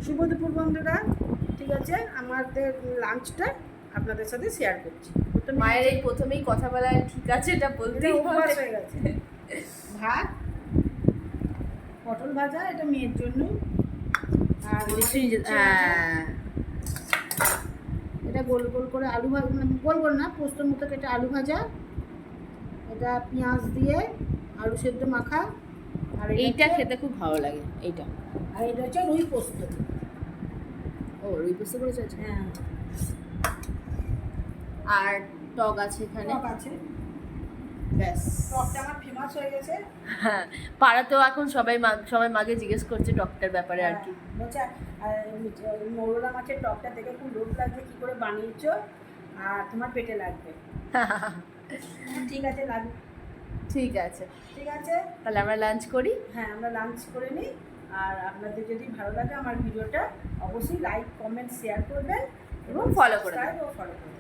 শুভ দুপুর বন্ধুরা, ঠিক আছে, আমাদের লাঞ্চটা আপনাদের সাথে শেয়ার করছি। মায়ের এই প্রথমেই কথা বলা ঠিক আছে, এটা বলতেই অভ্যাস হয়ে গেছে। ভাত, পটল ভাজা, এটা মেয়ের জন্য। আর এটা গোল গোল করে আলু ভাজা, মানে গোল গোল না, পোস্তর মতো কেটে আলু ভাজা, এটা পেঁয়াজ দিয়ে আলু সেদ্ধ মাখা। আর এইটা খেতে খুব ভালো লাগে এইটা। আর এটা হচ্ছে রুই পোস্ত। ও রুই পোস্ত করেছে? হ্যাঁ। আর টক আছে এখানে। টক আছে, ব্যাস। টকটা আমার ফেমাস হয়ে গেছে। হ্যাঁ, পাড়াতেও এখন সবাই মাকে জিজ্ঞেস করছে টকটার ব্যাপারে আর কি। বলছে মৌরলা মাছের টকটা দেখে খুব লোভ লাগছে, কী করে বানিয়েছো, আর তোমার পেটে লাগবে। ঠিক আছে, লাগবে। ঠিক আছে, ঠিক আছে, তাহলে আমরা লাঞ্চ করি। হ্যাঁ, আমরা লাঞ্চ করে নিই। আর আপনাদের যদি ভালো লাগে আমার ভিডিওটা, অবশ্যই লাইক, কমেন্ট, শেয়ার করবেন এবং ফলো করে সাবস্ক্রাইব ও ফলো করবেন।